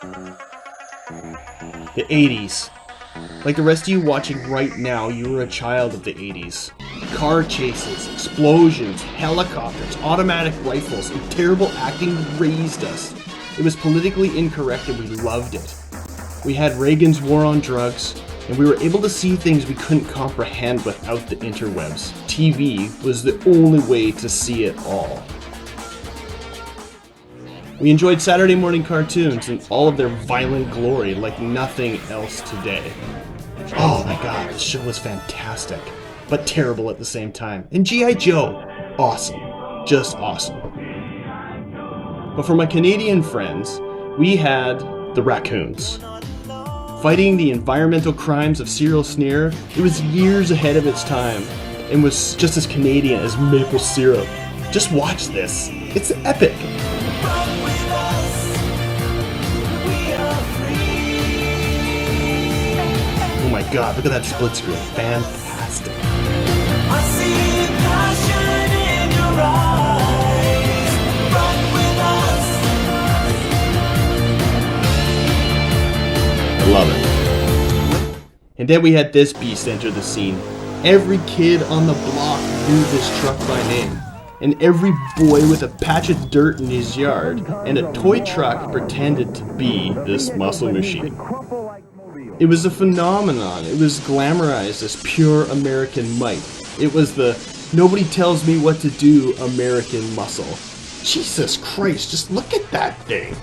The 80s. Like the rest of you watching right now, you were a child of the 80s. Car chases, explosions, helicopters, automatic rifles, and terrible acting raised us. It was politically incorrect and we loved it. We had Reagan's war on drugs, and we were able to see things we couldn't comprehend without the interwebs. TV was the only way to see it all. We enjoyed Saturday morning cartoons in all of their violent glory like nothing else today. Oh my god, this show was fantastic, but terrible at the same time. And G.I. Joe, awesome. Just awesome. But for my Canadian friends, we had the Raccoons. Fighting the environmental crimes of serial sneer, it was years ahead of its time and was just as Canadian as maple syrup. Just watch this. It's epic. Oh my god, look at that split screen. Fantastic. I see passion in your eyes. Run with us. I love it. And then we had this beast enter the scene. Every kid on the block knew this truck by name. And every boy with a patch of dirt in his yard and a toy truck pretended to be this muscle machine. It was a phenomenon. It was glamorized as pure American might. It was the nobody tells me what to do American muscle. Jesus Christ, just look at that thing.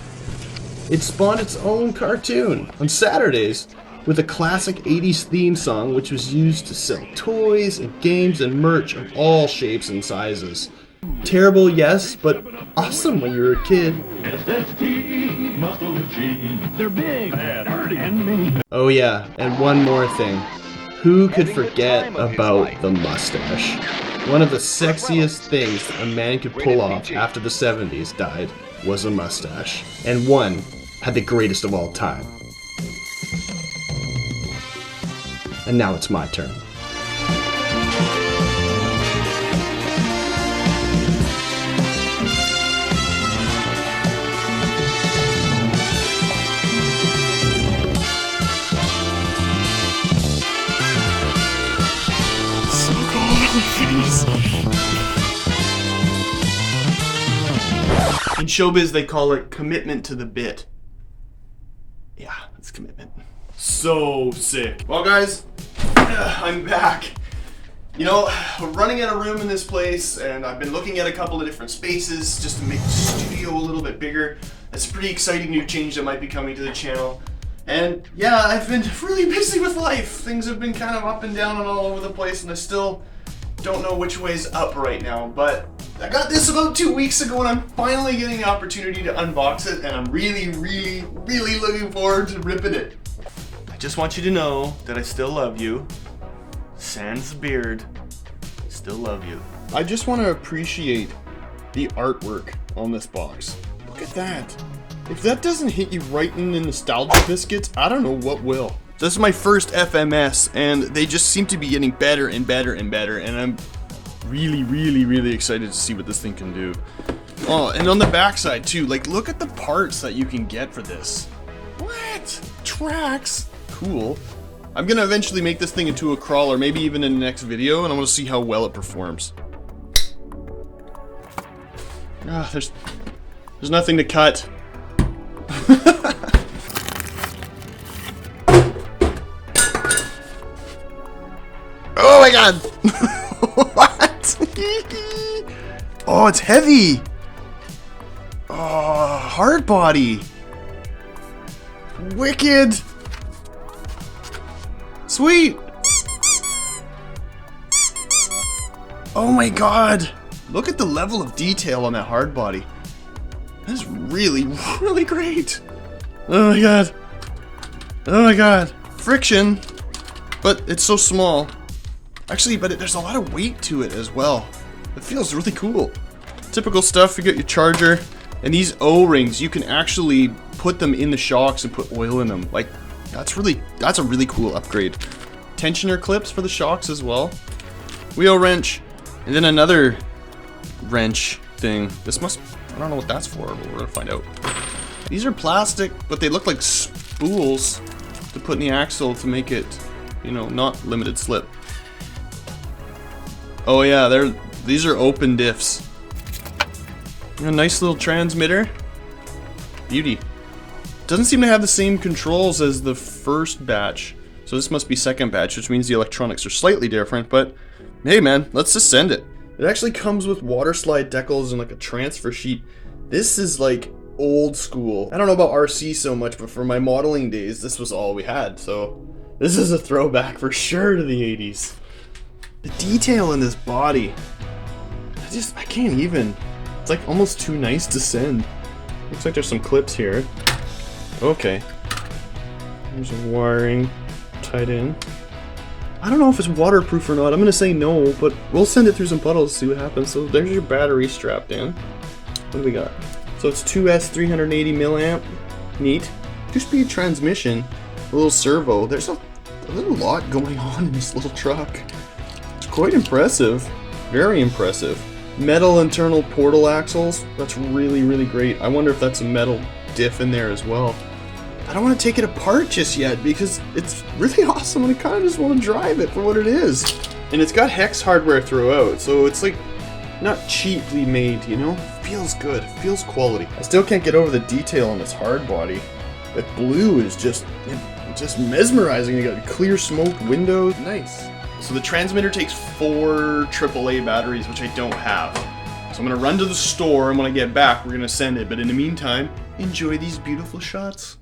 It spawned its own cartoon on Saturdays with a classic 80s theme song which was used to sell toys and games and merch of all shapes and sizes. Terrible, yes, but awesome when you were a kid. SST, muscle machine. They're big, bad, dirty, and mean. Oh yeah, and one more thing. Who could forget about the mustache? One of the sexiest things a man could pull off after the 70s died was a mustache. And one had the greatest of all time. And now it's my turn. In showbiz, they call it commitment to the bit. Yeah, that's commitment. So sick. Well, guys, I'm back. You know, we're running out of room in this place, and I've been looking at a couple of different spaces just to make the studio a little bit bigger. That's a pretty exciting new change that might be coming to the channel. And yeah, I've been really busy with life. Things have been kind of up and down and all over the place, and I still don't know which way's up right now, but I got this about 2 weeks ago and I'm finally getting the opportunity to unbox it, and I'm really looking forward to ripping it. I just want you to know that I still love you. Sans the beard, still love you. I just want to appreciate the artwork on this box. Look at that. If that doesn't hit you right in the nostalgia biscuits, I don't know what will. This is my first FMS, and they just seem to be getting better and better and better, and I'm really excited to see what this thing can do. Oh, and on the backside too, like look at the parts that you can get for this. What? Tracks? Cool. I'm gonna eventually make this thing into a crawler, maybe even in the next video, and I want to see how well it performs. Ah, there's nothing to cut. Oh my god! What? Oh, it's heavy! Oh, hard body! Wicked! Sweet! Oh my god! Look at the level of detail on that hard body. That's really great! Oh my god! Oh my god! Friction! But it's so small. Actually, but there's a lot of weight to it as well. It feels really cool. Typical stuff, you got your charger, and these O-rings, you can actually put them in the shocks and put oil in them. Like, that's a really cool upgrade. Tensioner clips for the shocks as well. Wheel wrench, and then another wrench thing. I don't know what that's for, but we're gonna find out. These are plastic, but they look like spools to put in the axle to make it, you know, not limited slip. Oh yeah, these are open diffs. A nice little transmitter. Beauty. Doesn't seem to have the same controls as the first batch. So this must be second batch, which means the electronics are slightly different, but hey man, let's just send it. It actually comes with water slide decals and like a transfer sheet. This is like old school. I don't know about RC so much, but for my modeling days, this was all we had. So this is a throwback for sure to the 80s. The detail in this body, I can't even. It's like almost too nice to send. Looks like there's some clips here. Okay. There's a wiring tied in. I don't know if it's waterproof or not. I'm gonna say no, but we'll send it through some puddles, see what happens. So there's your battery strapped in. What do we got? So it's 2S 380 milliamp. Neat. 2-speed transmission. A little servo. There's a little lot going on in this little truck. It's quite impressive. Very impressive. Metal internal portal axles. That's really, really great. I wonder if that's a metal diff in there as well. I don't want to take it apart just yet because it's really awesome and I kind of just want to drive it for what it is. And it's got hex hardware throughout, so it's like not cheaply made, you know? Feels good, feels quality. I still can't get over the detail on this hard body. That blue is just mesmerizing. You got clear smoked windows. Nice. So the transmitter takes 4 AAA batteries, which I don't have. So I'm gonna run to the store, and when I get back, we're gonna send it. But in the meantime, enjoy these beautiful shots.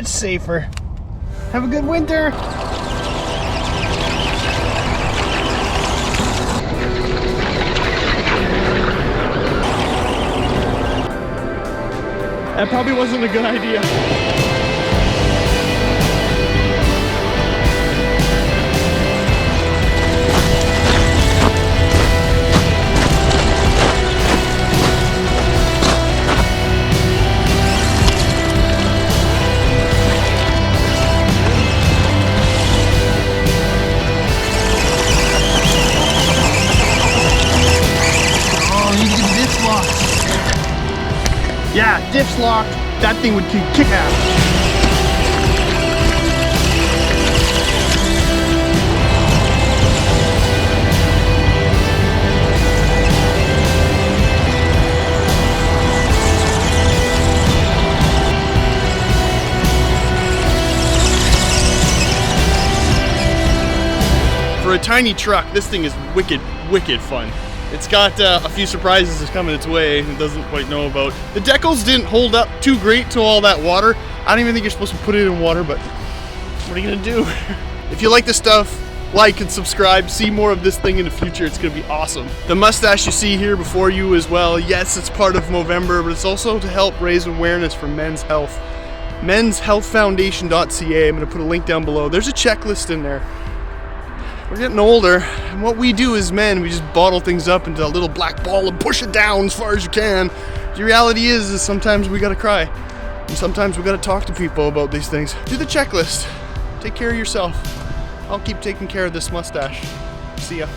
Much safer. Have a good winter. That probably wasn't a good idea. Yeah, diff's locked. That thing would kick ass. For a tiny truck, this thing is wicked fun. It's got a few surprises that's coming its way it doesn't quite know about. The decals didn't hold up too great to all that water. I don't even think you're supposed to put it in water, but what are you gonna do? If you like this stuff, like and subscribe. See more of this thing in the future. It's gonna be awesome. The mustache you see here before you as well, yes, it's part of Movember, but it's also to help raise awareness for men's health. menshealthfoundation.ca. I'm gonna put a link down below. There's a checklist in there. We're getting older, and what we do as men, we just bottle things up into a little black ball and push it down as far as you can. The reality is sometimes we gotta cry, and sometimes we gotta talk to people about these things. Do the checklist. Take care of yourself. I'll keep taking care of this mustache. See ya.